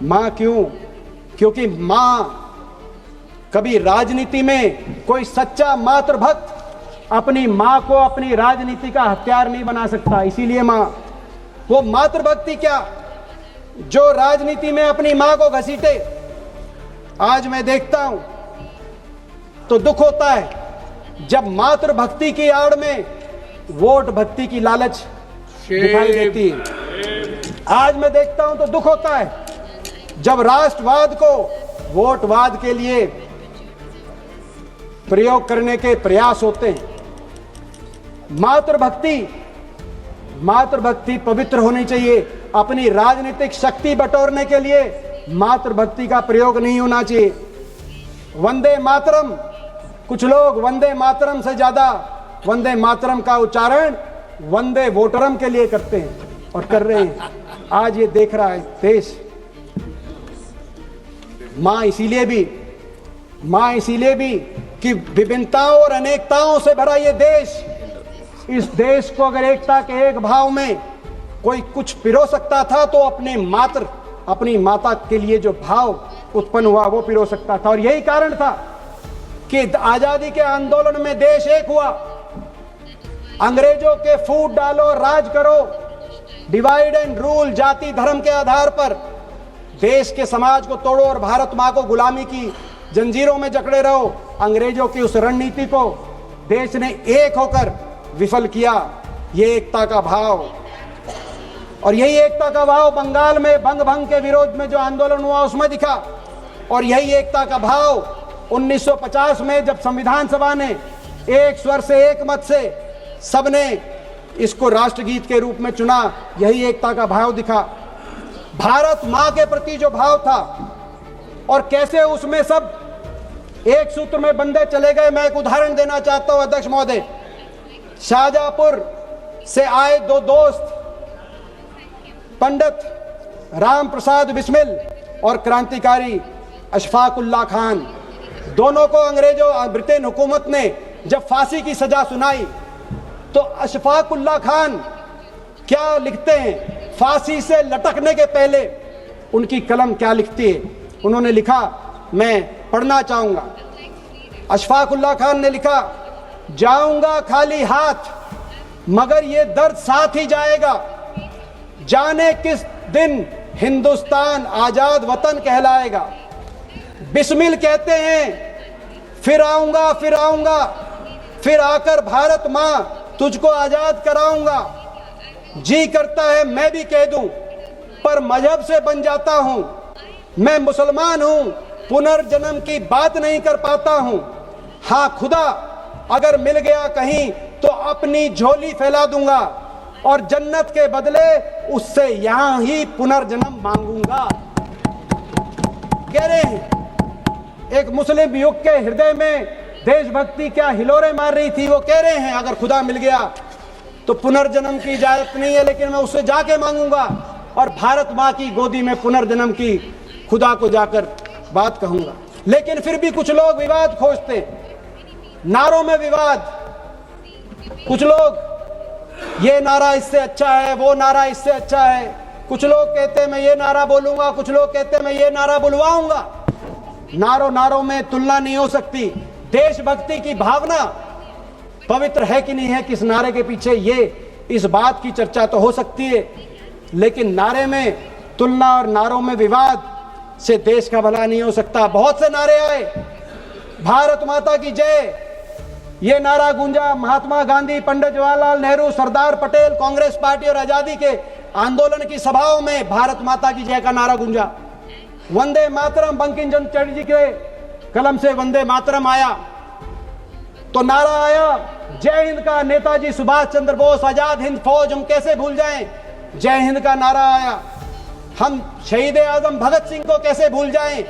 मां क्यों? क्योंकि मां कभी राजनीति में कोई सच्चा मातृभक्त अपनी मां को अपनी राजनीति का हथियार नहीं बना सकता। इसीलिए मां, वो मातृभक्ति क्या जो राजनीति में अपनी मां को घसीटे। आज मैं देखता हूं तो दुख होता है जब मातृभक्ति की आड़ में वोट भक्ति की लालच दिखाई देती है। आज मैं देखता हूं तो दुख होता है जब राष्ट्रवाद को वोटवाद के लिए प्रयोग करने के प्रयास होते हैं। मातृभक्ति पवित्र होनी चाहिए। अपनी राजनीतिक शक्ति बटोरने के लिए मातृभक्ति का प्रयोग नहीं होना चाहिए। वंदे मातरम, कुछ लोग वंदे मातरम से ज्यादा वंदे मातरम का उच्चारण वंदे वोटरम के लिए करते हैं और कर रहे हैं। आज ये देख रहा है देश। मां इसीलिए भी कि विभिन्नताओं और अनेकताओं से भरा ये देश, इस देश को अगर एकता के एक भाव में कोई कुछ पिरो सकता था तो अपनी माता के लिए जो भाव उत्पन्न हुआ वो पिरो सकता था। और यही कारण था कि आजादी के आंदोलन में देश एक हुआ। अंग्रेजों के फूट डालो, राज करो, डिवाइड एंड रूल, जाति धर्म के आधार पर देश के समाज को तोड़ो और भारत मां को गुलामी की जंजीरों में जकड़े रहो। अंग्रेजों की उस रणनीति को देश ने एक होकर विफल किया। ये एकता का भाव, और यही एकता का भाव बंगाल में बंग भंग के विरोध में जो आंदोलन हुआ उसमें दिखा। और यही एकता का भाव 1950 में जब संविधान सभा ने एक स्वर से एक मत से सबने इसको राष्ट्रगीत के रूप में चुना, यही एकता का भाव दिखा। भारत मां के प्रति जो भाव था और कैसे उसमें सब एक सूत्र में बंधे चले गए। मैं एक उदाहरण देना चाहता हूं अध्यक्ष महोदय। शाहजहांपुर से आए दो दोस्त पंडित राम प्रसाद बिस्मिल और क्रांतिकारी अशफाक उल्लाह खान, दोनों को अंग्रेजों ब्रिटेन हुकूमत ने जब फांसी की सजा सुनाई तो अशफाक उल्लाह खान क्या लिखते हैं, फांसी से लटकने के पहले उनकी कलम क्या लिखती है। उन्होंने लिखा, मैं पढ़ना चाहूंगा। अशफाक उल्लाह खान ने लिखा, जाऊंगा खाली हाथ मगर ये दर्द साथ ही जाएगा। जाने किस दिन हिंदुस्तान आजाद वतन कहलाएगा। बिस्मिल कहते हैं, फिर आऊंगा फिर आकर भारत मां तुझको आजाद कराऊंगा। जी करता है मैं भी कह दूं पर मजहब से बन जाता हूं। मैं मुसलमान हूं, पुनर्जन्म की बात नहीं कर पाता हूं। हां खुदा अगर मिल गया कहीं तो अपनी झोली फैला दूंगा और जन्नत के बदले उससे यहां ही पुनर्जन्म मांगूंगा। कह रहे हैं एक मुस्लिम युग के हृदय में देशभक्ति क्या हिलोरे मार रही थी। वो कह रहे हैं अगर खुदा मिल गया तो पुनर्जन्म की इजाजत नहीं है, लेकिन मैं उससे जाके मांगूंगा और भारत मां की गोदी में पुनर्जन्म की खुदा को जाकर बात कहूंगा। लेकिन फिर भी कुछ लोग विवाद खोजते, नारों में विवाद। कुछ लोग ये नारा इससे अच्छा है, वो नारा इससे अच्छा है। कुछ लोग कहते हैं मैं ये नारा बोलूंगा, कुछ लोग कहते हैं मैं ये नारा बुलवाऊंगा। नारों में तुलना नहीं हो सकती। देशभक्ति की भावना पवित्र है कि नहीं है, किस नारे के पीछे, ये इस बात की चर्चा तो हो सकती है, लेकिन नारे में तुलना और नारों में विवाद से देश का भला नहीं हो सकता। बहुत से नारे आए, भारत माता की जय, ये नारा गूंजा। महात्मा गांधी, पंडित जवाहरलाल नेहरू, सरदार पटेल, कांग्रेस पार्टी और आजादी के आंदोलन की सभाओं में भारत माता की जय का नारा गूंजा। वंदे मातरम, बंकिम चंद्र चटर्जी के कलम से वंदे मातरम आया तो नारा आया जय हिंद का। नेताजी सुभाष चंद्र बोस, आजाद हिंद फौज, हम कैसे भूल जाएं, जय हिंद का नारा आया। हम शहीद आजम भगत सिंह को कैसे भूल जाएं,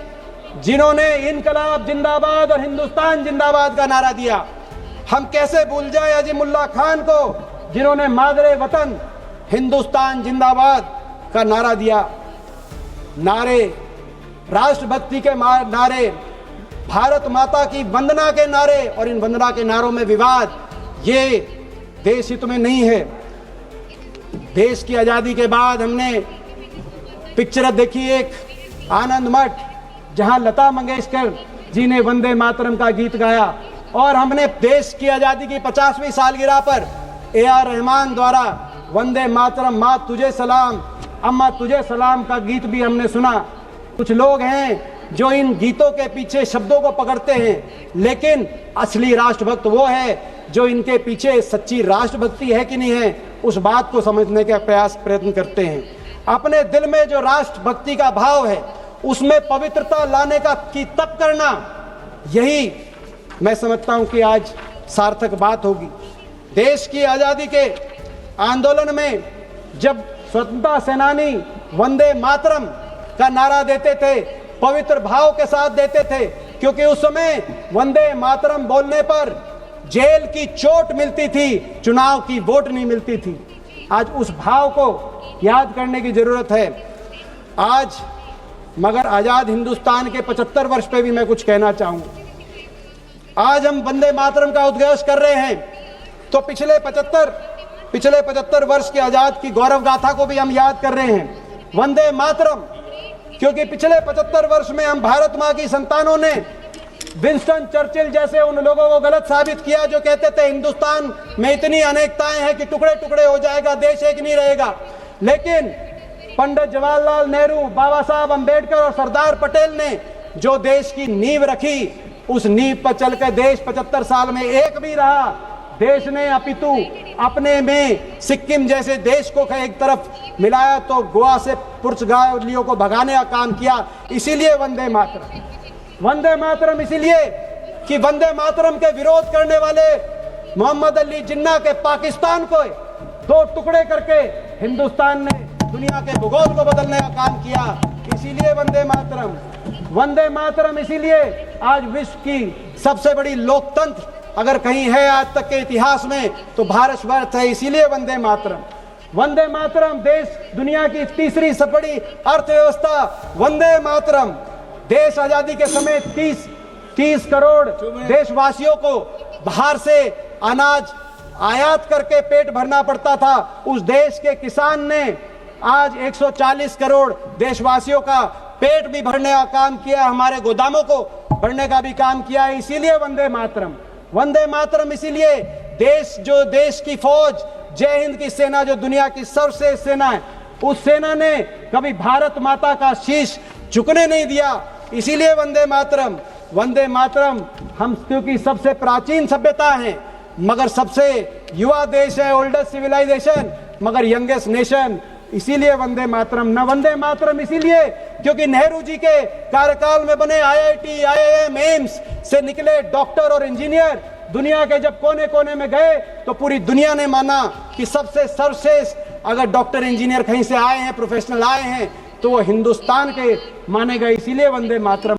जिन्होंने इनकलाब जिंदाबाद और हिंदुस्तान जिंदाबाद का नारा दिया। हम कैसे भूल जाएं अजीमुल्लाह खान को, जिन्होंने मादरे वतन हिंदुस्तान जिंदाबाद का नारा दिया। नारे राष्ट्रभक्ति के नारे, भारत माता की वंदना के नारे, और इन वंदना के नारों में विवाद, ये देश हित में नहीं है। देश की आजादी के बाद हमने पिक्चर देखी एक आनंद मठ, जहां लता मंगेशकर जी ने वंदे मातरम का गीत गाया, और हमने देश की आज़ादी की 50वीं सालगिरह पर AR रहमान द्वारा वंदे मातरम, माँ तुझे सलाम, अम्मा तुझे सलाम का गीत भी हमने सुना। कुछ लोग हैं जो इन गीतों के पीछे शब्दों को पकड़ते हैं, लेकिन असली राष्ट्रभक्त वो है जो इनके पीछे सच्ची राष्ट्रभक्ति है कि नहीं है, उस बात को समझने का प्रयत्न करते हैं। अपने दिल में जो राष्ट्रभक्ति का भाव है उसमें पवित्रता लाने का की तप करना, यही मैं समझता हूं कि आज सार्थक बात होगी। देश की आज़ादी के आंदोलन में जब स्वतंत्रता सेनानी वंदे मातरम का नारा देते थे, पवित्र भाव के साथ देते थे, क्योंकि उस समय वंदे मातरम बोलने पर जेल की चोट मिलती थी, चुनाव की वोट नहीं मिलती थी। आज उस भाव को याद करने की जरूरत है। आज मगर आजाद हिंदुस्तान के 75 वर्ष पे भी मैं कुछ कहना चाहूंगा। आज हम वंदे मातरम का उद्घोष कर रहे हैं, तो पिछले 75 वर्ष के आजाद की गौरव गाथा को भी हम याद कर रहे हैं। वंदे मातरम, क्योंकि पिछले 75 वर्ष में हम भारत मां की संतानों ने विंस्टन चर्चिल जैसे उन लोगों को गलत साबित किया जो कहते थे हिंदुस्तान में इतनी अनेकताएं हैं कि टुकड़े टुकड़े हो जाएगा, देश एक नहीं रहेगा। लेकिन पंडित जवाहरलाल नेहरू, बाबा साहब अंबेडकर और सरदार पटेल ने जो देश की नींव रखी, उस नींव पर चलकर देश 75 साल में एक भी रहा। देश ने अपितु अपने में सिक्किम जैसे देश को एक तरफ मिलाया तो गोवा से पुर्तगालियों को भगाने का काम किया। इसीलिए वंदे मातरम इसीलिए कि वंदे मातरम के विरोध करने वाले मोहम्मद अली जिन्ना के पाकिस्तान को 2 टुकड़े करके हिंदुस्तान ने दुनिया के भूगोल को बदलने का काम किया। इसीलिए वंदे मातरम इसीलिए आज विश्व की सबसे बड़ी लोकतंत्र अगर कहीं है आज तक के इतिहास में तो भारतवर्ष है। इसीलिए वंदे मातरम देश दुनिया की तीसरी सबसे बड़ी अर्थव्यवस्था। वंदे मातरम देश आजादी के समय 30 करोड़ देशवासियों को बाहर से अनाज आयात करके पेट भरना पड़ता था। उस देश के किसान ने आज 140 करोड़ देशवासियों का पेट भी भरने का काम किया, हमारे गोदामों को भरने का भी काम किया है। इसीलिए वंदे मातरम इसीलिए देश की फौज, जय हिंद की सेना जो दुनिया की सर्वश्रेष्ठ सेना है, उस सेना ने कभी भारत माता का शीश झुकने नहीं दिया। इसीलिए वंदे मातरम हम क्योंकि सबसे प्राचीन सभ्यता है मगर सबसे युवा देश है, ओल्डेस्ट सिविलाइजेशन मगर यंगेस्ट नेशन। इसीलिए वंदे मातरम इसीलिए क्योंकि नेहरू जी के कार्यकाल में बने IIT, IIM, एम्स से निकले डॉक्टर और इंजीनियर दुनिया के जब कोने कोने में गए तो पूरी दुनिया ने माना कि सबसे सर्वश्रेष्ठ अगर डॉक्टर इंजीनियर कहीं से आए हैं, प्रोफेशनल आए हैं तो वो हिंदुस्तान के माने गए। इसीलिए वंदे मातरम